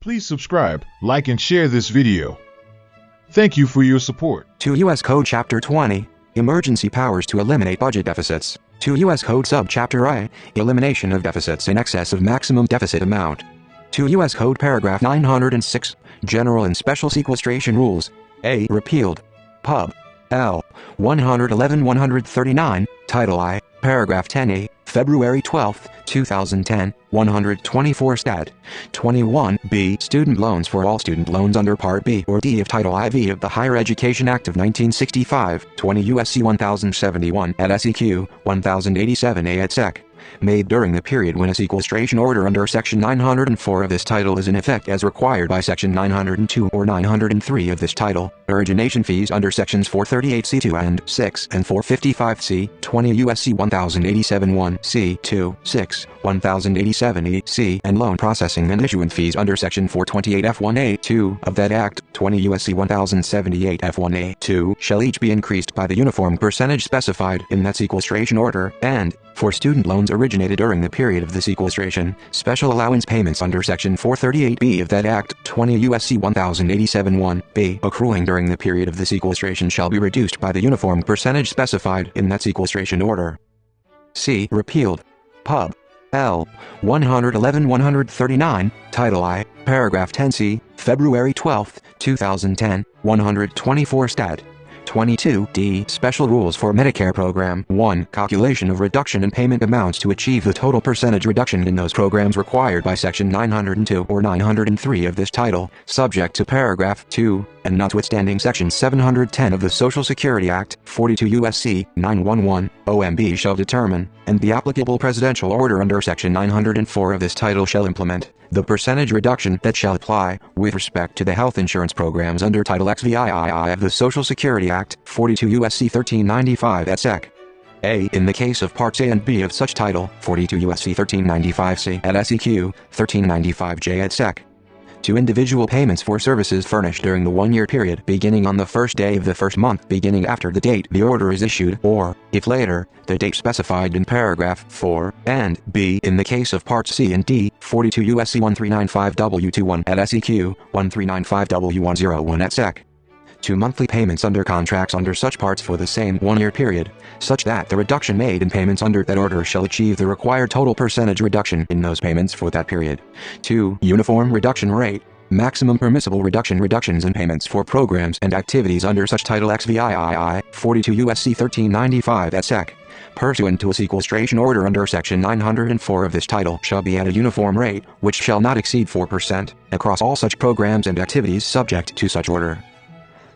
Please subscribe, like and share this video. Thank you for your support. To U.S. Code Chapter 20, Emergency Powers to Eliminate Budget Deficits. To U.S. Code Subchapter I, Elimination of Deficits in Excess of Maximum Deficit Amount. To U.S. Code Paragraph 906, General and Special Sequestration Rules. A. Repealed. Pub. L. 111-139, Title I, Paragraph 10A, February 12, 2010, 124 Stat. 21b. Student loans for all student loans under Part B or D of Title IV of the Higher Education Act of 1965, 20 U.S.C. 1071 at SEQ, 1087A et sec. Made during the period when a sequestration order under Section 904 of this title is in effect as required by Section 902 or 903 of this title. Origination fees under Sections 438C2 and 6 and 455C, 20 U.S.C. 1087-1 C2, 6, 1087E C, and loan processing and issuance fees under Section 428F1A2 of that Act, 20 U.S.C. 1078 F1A2, shall each be increased by the uniform percentage specified in that sequestration order, and, for student loans originated during the period of the sequestration, special allowance payments under Section 438B of that Act, 20 U.S.C. 1087-1 B, accruing during the period of the sequestration shall be reduced by the uniform percentage specified in that sequestration order. C. Repealed. Pub. L. 111-139, Title I, Paragraph 10C, February 12, 2010, 124 Stat. 22d. Special Rules for Medicare Program 1. Calculation of reduction in payment amounts to achieve the total percentage reduction in those programs required by Section 902 or 903 of this title, subject to Paragraph 2, and notwithstanding Section 710 of the Social Security Act, 42 U.S.C. 911, OMB shall determine, and the applicable presidential order under Section 904 of this title shall implement, the percentage reduction that shall apply, with respect to the health insurance programs under Title XVII of the Social Security Act, 42 U.S.C. 1395 et sec. A. In the case of Parts A and B of such title, 42 U.S.C. 1395C at SEQ, 1395J et sec. To individual payments for services furnished during the one-year period beginning on the first day of the first month beginning after the date the order is issued, or, if later, the date specified in paragraph 4, and B. In the case of Parts C and D, 42 U.S.C. 1395W21 at SEQ, 1395W101 et sec. To monthly payments under contracts under such parts for the same one-year period, such that the reduction made in payments under that order shall achieve the required total percentage reduction in those payments for that period. 2. Uniform reduction rate. Maximum permissible reductions in payments for programs and activities under such Title XVII, 42 U.S.C. 1395 et sec. Pursuant to a sequestration order under Section 904 of this title shall be at a uniform rate, which shall not exceed 4%, across all such programs and activities subject to such order.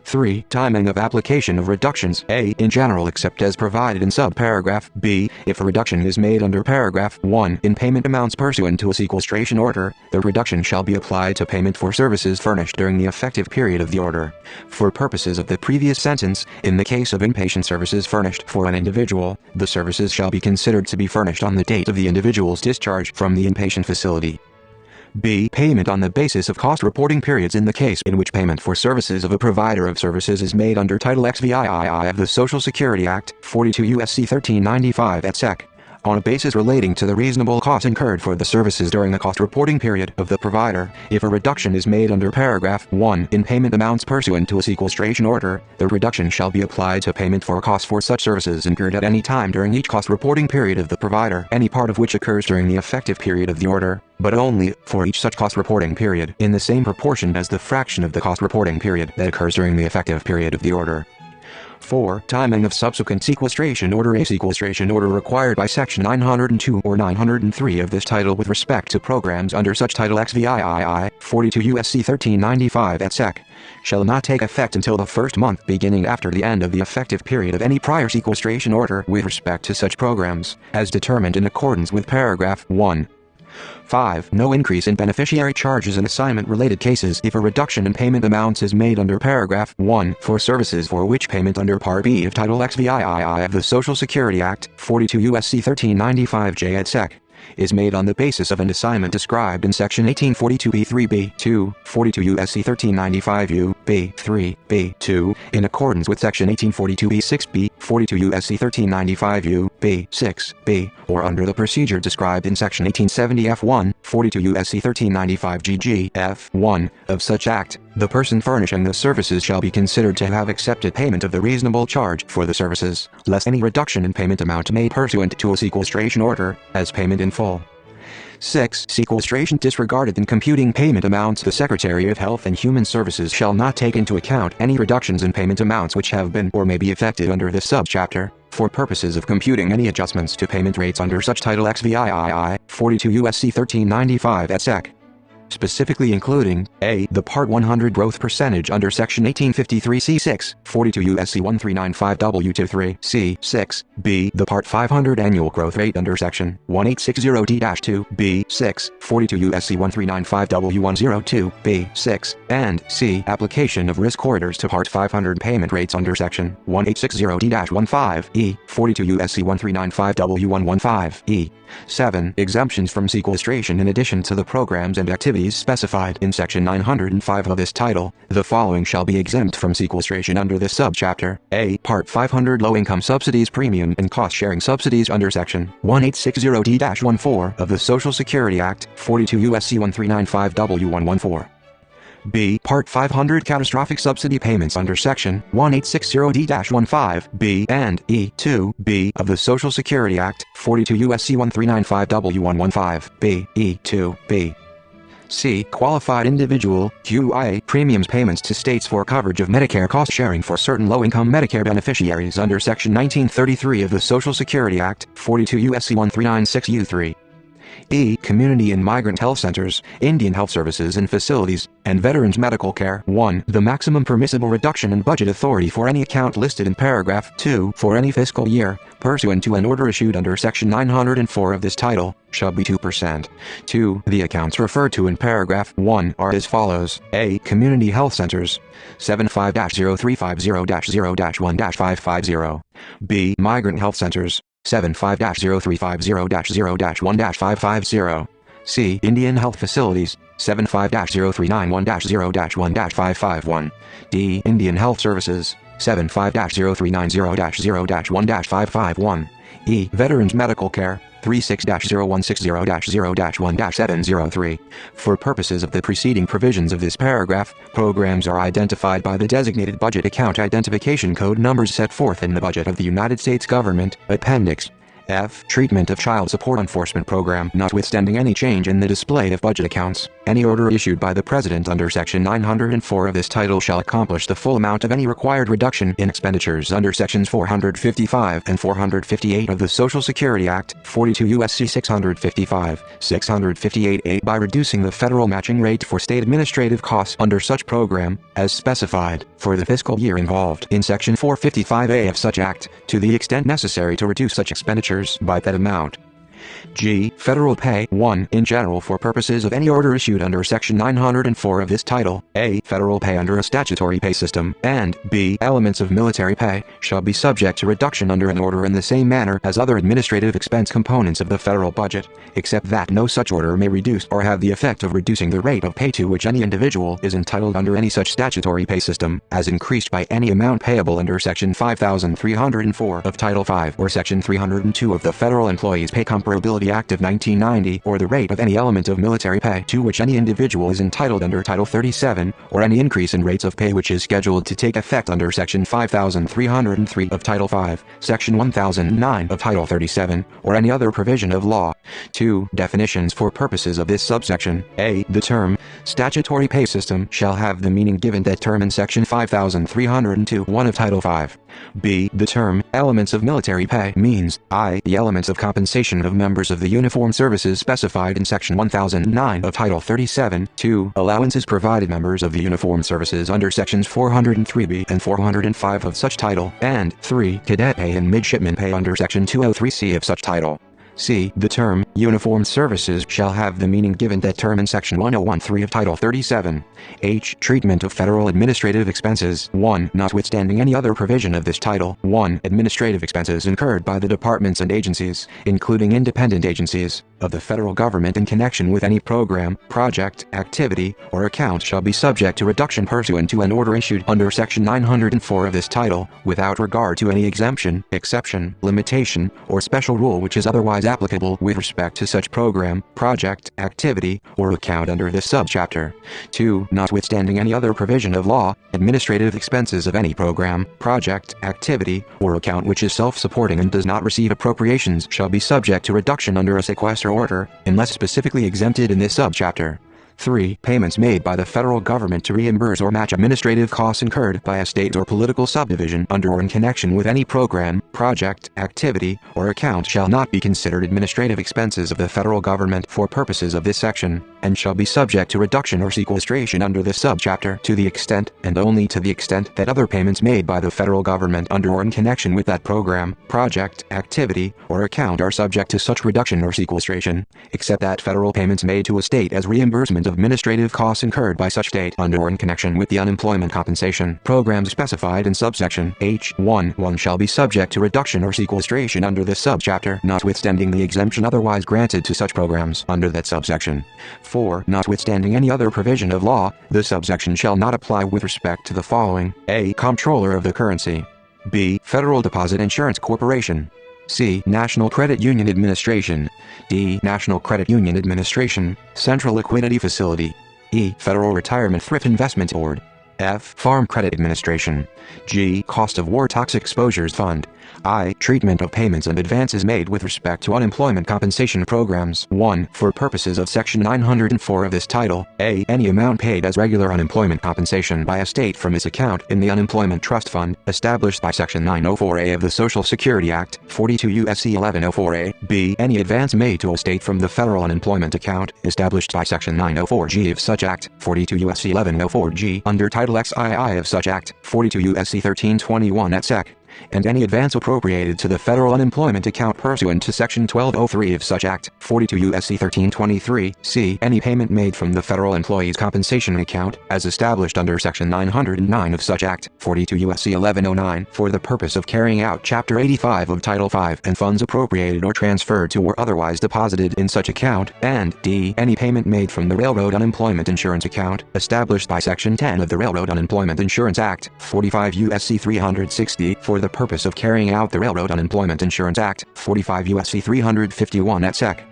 3. Timing of application of reductions. A. In general except as provided in subparagraph B, if a reduction is made under paragraph 1 in payment amounts pursuant to a sequestration order, the reduction shall be applied to payment for services furnished during the effective period of the order. For purposes of the previous sentence, in the case of inpatient services furnished for an individual, the services shall be considered to be furnished on the date of the individual's discharge from the inpatient facility. B. Payment on the basis of cost reporting periods in the case in which payment for services of a provider of services is made under Title XVII of the Social Security Act, 42 U.S.C. 1395 et sec. On a basis relating to the reasonable cost incurred for the services during the cost reporting period of the provider, if a reduction is made under paragraph 1 in payment amounts pursuant to a sequestration order, the reduction shall be applied to payment for costs for such services incurred at any time during each cost reporting period of the provider, any part of which occurs during the effective period of the order, but only for each such cost reporting period in the same proportion as the fraction of the cost reporting period that occurs during the effective period of the order. 4. Timing of subsequent sequestration order. A sequestration order required by Section 902 or 903 of this title with respect to programs under such Title XVII, 42 U.S.C. 1395 et sec. shall not take effect until the first month beginning after the end of the effective period of any prior sequestration order with respect to such programs, as determined in accordance with paragraph 1. 5. No increase in beneficiary charges in assignment-related cases if a reduction in payment amounts is made under paragraph 1 for services for which payment under Part B of Title XVII of the Social Security Act, 42 U.S.C. 1395J et sec. is made on the basis of an assignment described in Section 1842b3b2, 42 U.S.C. 1395 U, b3, b2, in accordance with Section 1842b6b, 42 U.S.C. 1395 U.B. 6b, or under the procedure described in Section 1870 F1, 42 U.S.C. 1395 G.G. F1 of such act, the person furnishing the services shall be considered to have accepted payment of the reasonable charge for the services, less any reduction in payment amount made pursuant to a sequestration order, as payment in full. 6. Sequestration disregarded in computing payment amounts. The Secretary of Health and Human Services shall not take into account any reductions in payment amounts which have been or may be effected under this subchapter, for purposes of computing any adjustments to payment rates under such Title XVII, 42 U.S.C. 1395 et seq. Specifically including, a. the Part 100 growth percentage under Section 1853 C6, 42 U.S.C. 1395 W23 C6, b. the Part 500 annual growth rate under Section 1860D-2 B6, 42 U.S.C. 1395 W102 B6, and c. application of risk corridors to Part 500 payment rates under Section 1860D-15 E, 42 U.S.C. 1395 W115 E. 7. Exemptions from sequestration. In addition to the programs and activities specified in Section 905 of this title, the following shall be exempt from sequestration under this subchapter: a. Part 500 low-income subsidies, premium and cost-sharing subsidies under Section 1860D-14 of the Social Security Act, 42 U.S.C. 1395 W114. b. Part 500 catastrophic subsidy payments under Section 1860D-15 B and E2B of the Social Security Act, 42 U.S.C. 1395 W115 B, E2B. c. Qualified individual QIA premiums payments to states for coverage of Medicare cost sharing for certain low-income Medicare beneficiaries under Section 1933 of the Social Security Act, 42 U.S.C. 1396 U3. e. Community and migrant health centers, Indian health services and facilities, and veterans medical care. 1. The maximum permissible reduction in budget authority for any account listed in paragraph 2 for any fiscal year, pursuant to an order issued under Section 904 of this title, shall be 2%. 2. The accounts referred to in paragraph 1 are as follows: a. Community health centers, 75-0350-0-1-550. b. Migrant health centers, 75-0350-0-1-550. c. Indian health facilities, 75-0391-0-1-551. d. Indian health services, 75-0390-0-1-551. e. Veterans medical care, 36-0160-0-1-703. For purposes of the preceding provisions of this paragraph, programs are identified by the designated budget account identification code numbers set forth in the budget of the United States government, Appendix F. Treatment of Child Support Enforcement Program. Notwithstanding any change in the display of budget accounts, any order issued by the President under Section 904 of this title shall accomplish the full amount of any required reduction in expenditures under Sections 455 and 458 of the Social Security Act, 42 U.S.C. 655, 658A by reducing the federal matching rate for state administrative costs under such program, as specified, for the fiscal year involved in Section 455A of such act, to the extent necessary to reduce such expenditures by that amount. G. Federal pay. 1. In general, for purposes of any order issued under Section 904 of this title, a. Federal pay under a statutory pay system, and b. Elements of military pay, shall be subject to reduction under an order in the same manner as other administrative expense components of the federal budget, except that no such order may reduce or have the effect of reducing the rate of pay to which any individual is entitled under any such statutory pay system, as increased by any amount payable under Section 5304 of Title V or Section 302 of the Federal Employees Pay Comparability Act of 1990, or the rate of any element of military pay to which any individual is entitled under Title 37, or any increase in rates of pay which is scheduled to take effect under Section 5303 of Title V, Section 1009 of Title 37, or any other provision of law. 2. Definitions for purposes of this subsection. A. The term statutory pay system shall have the meaning given that term in Section 5302(1) of Title V. B. The term elements of military pay means I. The elements of compensation of members of the uniformed services specified in Section 1009 of Title 37. 2. Allowances provided members of the uniformed services under Sections 403B and 405 of such title, and 3. Cadet pay and midshipman pay under Section 203C of such title. C. The term uniformed services shall have the meaning given that term in Section 1013 of Title 37. H. Treatment of federal administrative expenses. 1. Notwithstanding any other provision of this title. 1. Administrative expenses incurred by the departments and agencies, including independent agencies, of the federal government in connection with any program, project, activity, or account shall be subject to reduction pursuant to an order issued under Section 904 of this title, without regard to any exemption, exception, limitation, or special rule which is otherwise applicable with respect to such program, project, activity, or account under this subchapter. 2. Notwithstanding any other provision of law, administrative expenses of any program, project, activity, or account which is self-supporting and does not receive appropriations shall be subject to reduction under a sequester order, unless specifically exempted in this subchapter. 3. Payments made by the federal government to reimburse or match administrative costs incurred by a state or political subdivision under or in connection with any program, project, activity, or account shall not be considered administrative expenses of the federal government for purposes of this section, and shall be subject to reduction or sequestration under this subchapter to the extent, and only to the extent, that other payments made by the federal government under or in connection with that program, project, activity, or account are subject to such reduction or sequestration, except that federal payments made to a state as reimbursement of administrative costs incurred by such state under or in connection with the unemployment compensation programs specified in subsection H1(1) shall be subject to reduction or sequestration under this subchapter, notwithstanding the exemption otherwise granted to such programs under that subsection. 4. Notwithstanding any other provision of law, the subsection shall not apply with respect to the following: A. Comptroller of the Currency. B. Federal Deposit Insurance Corporation. C. National Credit Union Administration. D. National Credit Union Administration, Central Liquidity Facility. E. Federal Retirement Thrift Investment Board. F. Farm Credit Administration. G. Cost of War Tax Exposures Fund. I. Treatment of payments and advances made with respect to unemployment compensation programs. 1. For purposes of Section 904 of this title, A. Any amount paid as regular unemployment compensation by a state from its account in the Unemployment Trust Fund, established by Section 904A of the Social Security Act, 42 U.S.C. 1104A. B. Any advance made to a state from the Federal Unemployment Account, established by Section 904G of such Act, 42 U.S.C. 1104G, under Title XII of such Act, 42 U.S.C. 1321 et seq. And any advance appropriated to the Federal Unemployment Account pursuant to Section 1203 of such Act, 42 U.S.C. 1323, c. Any payment made from the Federal Employees Compensation Account, as established under Section 909 of such Act, 42 U.S.C. 1109, for the purpose of carrying out Chapter 85 of Title V, and funds appropriated or transferred to or otherwise deposited in such account, and d. Any payment made from the Railroad Unemployment Insurance Account, established by Section 10 of the Railroad Unemployment Insurance Act, 45 U.S.C. 360, for the purpose of carrying out the Railroad Unemployment Insurance Act, 45 U.S.C. 351 et seq.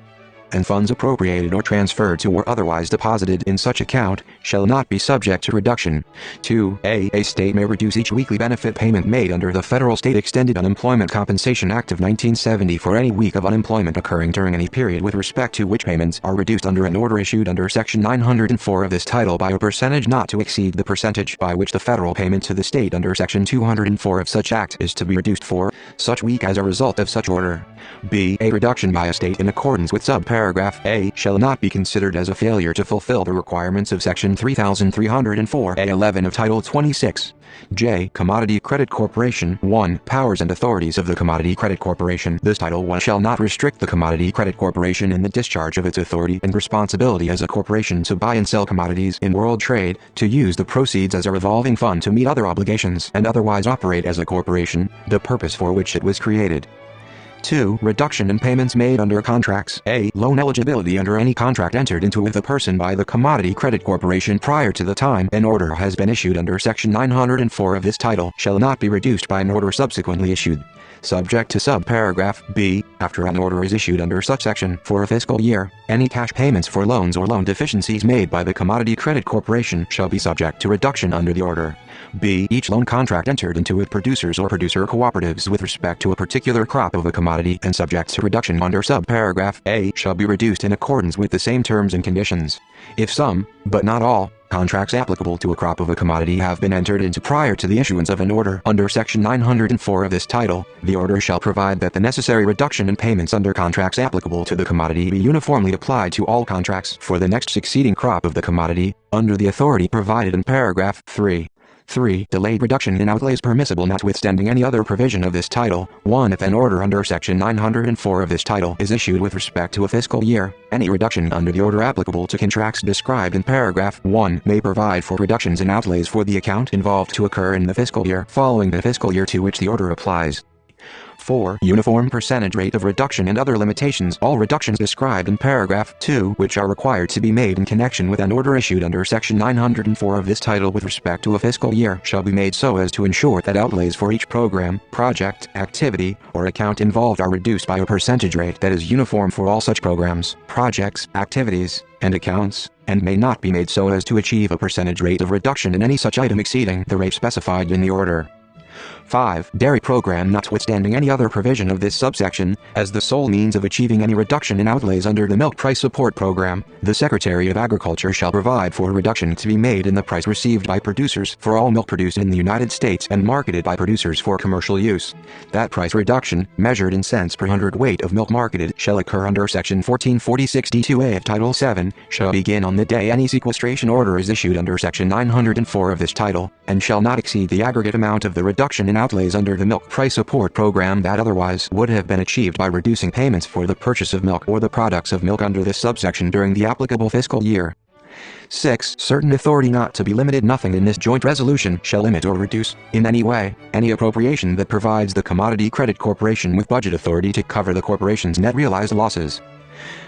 And funds appropriated or transferred to or otherwise deposited in such account, shall not be subject to reduction. 2. A state may reduce each weekly benefit payment made under the Federal State Extended Unemployment Compensation Act of 1970 for any week of unemployment occurring during any period with respect to which payments are reduced under an order issued under Section 904 of this title by a percentage not to exceed the percentage by which the federal payment to the state under Section 204 of such act is to be reduced for such week as a result of such order. B. A reduction by a state in accordance with subparagraph A shall not be considered as a failure to fulfill the requirements of Section 3304A11 of Title 26. J. Commodity Credit Corporation. 1. Powers and authorities of the Commodity Credit Corporation. This Title I shall not restrict the Commodity Credit Corporation in the discharge of its authority and responsibility as a corporation to buy and sell commodities in world trade, to use the proceeds as a revolving fund to meet other obligations, and otherwise operate as a corporation, the purpose for which it was created. 2. Reduction in payments made under contracts. A. Loan eligibility under any contract entered into with a person by the Commodity Credit Corporation prior to the time an order has been issued under Section 904 of this title shall not be reduced by an order subsequently issued. Subject to subparagraph B, after an order is issued under such section for a fiscal year, any cash payments for loans or loan deficiencies made by the Commodity Credit Corporation shall be subject to reduction under the order. B. Each loan contract entered into with producers or producer cooperatives with respect to a particular crop of a commodity and subject to reduction under subparagraph A shall be reduced in accordance with the same terms and conditions. If some, but not all, contracts applicable to a crop of a commodity have been entered into prior to the issuance of an order under Section 904 of this title, the order shall provide that the necessary reduction in payments under contracts applicable to the commodity be uniformly applied to all contracts for the next succeeding crop of the commodity, under the authority provided in paragraph 3. 3. Delayed reduction in outlays permissible notwithstanding any other provision of this title. 1. If an order under Section 904 of this title is issued with respect to a fiscal year, any reduction under the order applicable to contracts described in paragraph 1 may provide for reductions in outlays for the account involved to occur in the fiscal year following the fiscal year to which the order applies. 4. Uniform percentage rate of reduction and other limitations. All reductions described in paragraph 2 which are required to be made in connection with an order issued under section 904 of this title with respect to a fiscal year shall be made so as to ensure that outlays for each program, project, activity, or account involved are reduced by a percentage rate that is uniform for all such programs, projects, activities, and accounts, and may not be made so as to achieve a percentage rate of reduction in any such item exceeding the rate specified in the order. 5. Dairy program notwithstanding any other provision of this subsection, as the sole means of achieving any reduction in outlays under the milk price support program, the Secretary of Agriculture shall provide for a reduction to be made in the price received by producers for all milk produced in the United States and marketed by producers for commercial use. That price reduction, measured in cents per hundredweight of milk marketed, shall occur under section 1446D2A of Title VII, shall begin on the day any sequestration order is issued under section 904 of this title, and shall not exceed the aggregate amount of the reduction in outlays under the milk price support program that otherwise would have been achieved by reducing payments for the purchase of milk or the products of milk under this subsection during the applicable fiscal year. 6. Certain authority not to be limited. Nothing in this joint resolution shall limit or reduce, in any way, any appropriation that provides the Commodity Credit Corporation with budget authority to cover the corporation's net realized losses.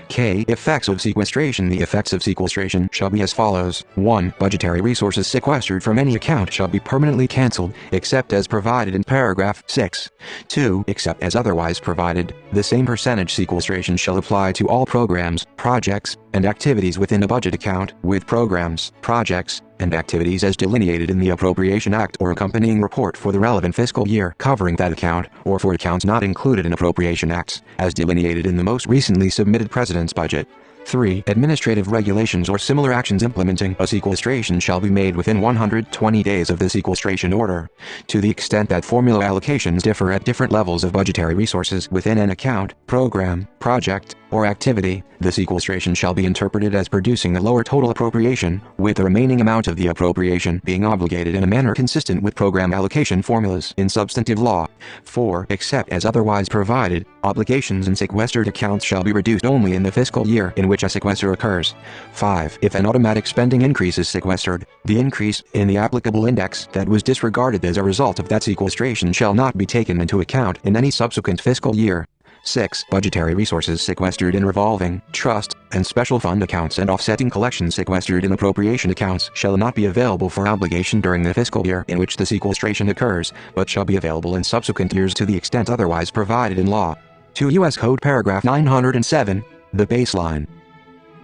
K. Effects of sequestration. The effects of sequestration shall be as follows. 1. Budgetary resources sequestered from any account shall be permanently cancelled, except as provided in paragraph 6. 2. Except as otherwise provided, the same percentage sequestration shall apply to all programs, projects, and activities within a budget account, with programs, projects, and activities as delineated in the Appropriation Act or accompanying report for the relevant fiscal year covering that account, or for accounts not included in Appropriation Acts, as delineated in the most recently submitted President's budget. 3. Administrative regulations or similar actions implementing a sequestration shall be made within 120 days of the sequestration order. To the extent that formula allocations differ at different levels of budgetary resources within an account, program, project, or activity, the sequestration shall be interpreted as producing a lower total appropriation, with the remaining amount of the appropriation being obligated in a manner consistent with program allocation formulas in substantive law. 4. Except as otherwise provided, obligations in sequestered accounts shall be reduced only in the fiscal year in which a sequester occurs. 5. If an automatic spending increase is sequestered, the increase in the applicable index that was disregarded as a result of that sequestration shall not be taken into account in any subsequent fiscal year. 6. Budgetary resources sequestered in revolving, trust, and special fund accounts and offsetting collections sequestered in appropriation accounts shall not be available for obligation during the fiscal year in which the sequestration occurs, but shall be available in subsequent years to the extent otherwise provided in law. 2 U.S. Code Paragraph 907, the baseline.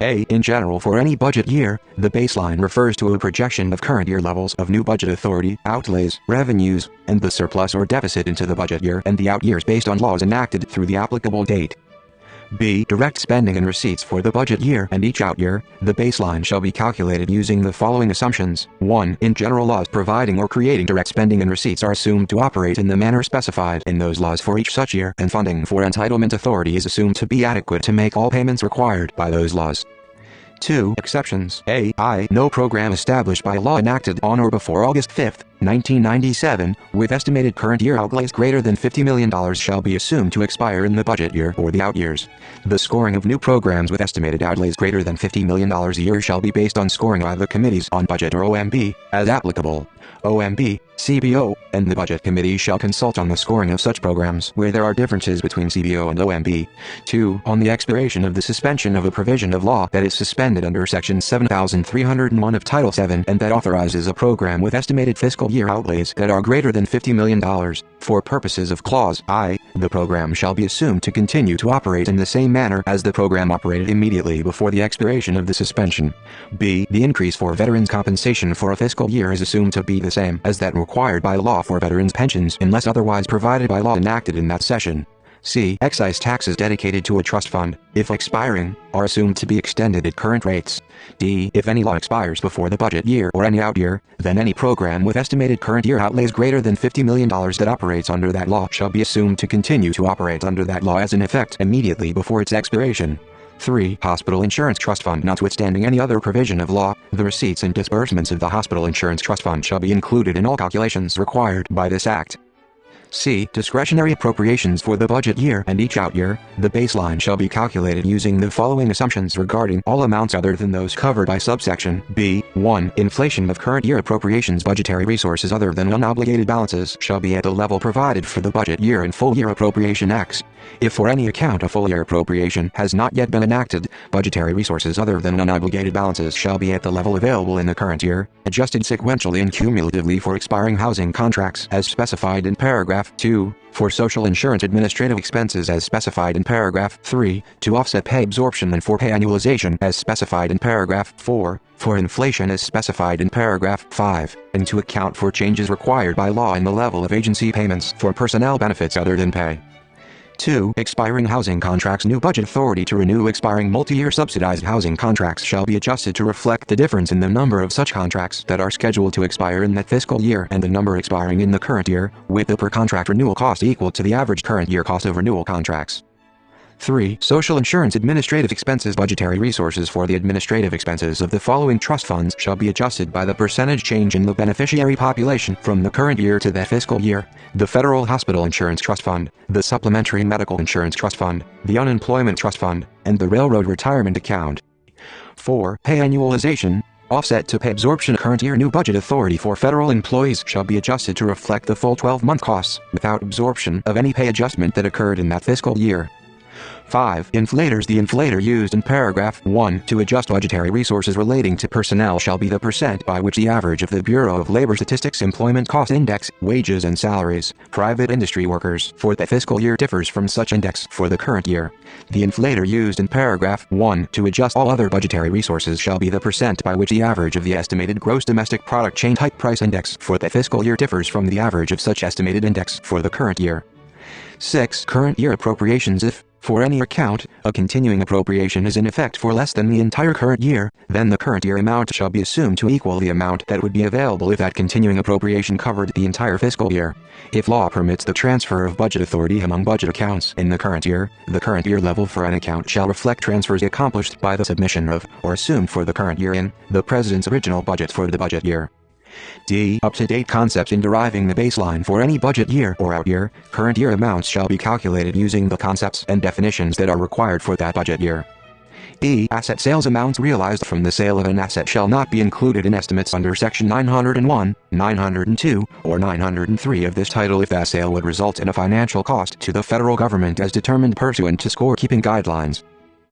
A. In general, for any budget year, the baseline refers to a projection of current year levels of new budget authority, outlays, revenues, and the surplus or deficit into the budget year and the out years based on laws enacted through the applicable date. B. Direct spending and receipts for the budget year and each out year. The baseline shall be calculated using the following assumptions. 1. In general, laws providing or creating direct spending and receipts are assumed to operate in the manner specified in those laws for each such year, and funding for entitlement authority is assumed to be adequate to make all payments required by those laws. 2. Exceptions. A. No program established by law enacted on or before August 5, 1997, with estimated current year outlays greater than $50 million shall be assumed to expire in the budget year or the out years. The scoring of new programs with estimated outlays greater than $50 million a year shall be based on scoring by the Committees on Budget or OMB, as applicable. OMB, CBO, and the Budget Committee shall consult on the scoring of such programs where there are differences between CBO and OMB. 2. On the expiration of the suspension of a provision of law that is suspended under Section 7301 of Title VII and that authorizes a program with estimated fiscal year outlays that are greater than $50 million, for purposes of Clause I, the program shall be assumed to continue to operate in the same manner as the program operated immediately before the expiration of the suspension. B. The increase for veterans' compensation for a fiscal year is assumed to be the same as that required by law for veterans' pensions unless otherwise provided by law enacted in that session. C. Excise taxes dedicated to a trust fund, if expiring, are assumed to be extended at current rates. D. If any law expires before the budget year or any out year, then any program with estimated current year outlays greater than $50 million that operates under that law shall be assumed to continue to operate under that law as in effect immediately before its expiration. 3. Hospital Insurance Trust Fund. Notwithstanding any other provision of law, the receipts and disbursements of the Hospital Insurance Trust Fund shall be included in all calculations required by this Act. C. Discretionary appropriations for the budget year and each out year. The baseline shall be calculated using the following assumptions regarding all amounts other than those covered by subsection B. 1. Inflation of current year appropriations. Budgetary resources other than unobligated balances shall be at the level provided for the budget year and full year appropriation X. If for any account a full year appropriation has not yet been enacted, budgetary resources other than unobligated balances shall be at the level available in the current year, adjusted sequentially and cumulatively for expiring housing contracts as specified in paragraph 2, for social insurance administrative expenses as specified in paragraph 3, to offset pay absorption and for pay annualization as specified in paragraph 4, for inflation as specified in paragraph 5, and to account for changes required by law in the level of agency payments for personnel benefits other than pay. 2. Expiring housing contracts. New budget authority to renew expiring multi-year subsidized housing contracts shall be adjusted to reflect the difference in the number of such contracts that are scheduled to expire in that fiscal year and the number expiring in the current year, with the per-contract renewal cost equal to the average current year cost of renewal contracts. 3. Social insurance administrative expenses. Budgetary resources for the administrative expenses of the following trust funds shall be adjusted by the percentage change in the beneficiary population from the current year to that fiscal year: the Federal Hospital Insurance Trust Fund, the Supplementary Medical Insurance Trust Fund, the Unemployment Trust Fund, and the Railroad Retirement Account. 4. Pay annualization. Offset to pay absorption. Current year new budget authority for federal employees shall be adjusted to reflect the full 12-month costs, without absorption of any pay adjustment that occurred in that fiscal year. 5. Inflators. The inflator used in paragraph 1 to adjust budgetary resources relating to personnel shall be the percent by which the average of the Bureau of Labor Statistics Employment Cost Index, wages and salaries, private industry workers for the fiscal year differs from such index for the current year. The inflator used in paragraph 1 to adjust all other budgetary resources shall be the percent by which the average of the estimated gross domestic product chain type price index for the fiscal year differs from the average of such estimated index for the current year. 6. Current year appropriations. If, for any account, a continuing appropriation is in effect for less than the entire current year, then the current year amount shall be assumed to equal the amount that would be available if that continuing appropriation covered the entire fiscal year. If law permits the transfer of budget authority among budget accounts in the current year level for an account shall reflect transfers accomplished by the submission of, or assumed for the current year in, the President's original budget for the budget year. D. Up-to-date concepts. In deriving the baseline for any budget year or out year, current year amounts shall be calculated using the concepts and definitions that are required for that budget year. E. Asset sales. Amounts realized from the sale of an asset shall not be included in estimates under section 901, 902, or 903 of this title if that sale would result in a financial cost to the federal government as determined pursuant to scorekeeping guidelines.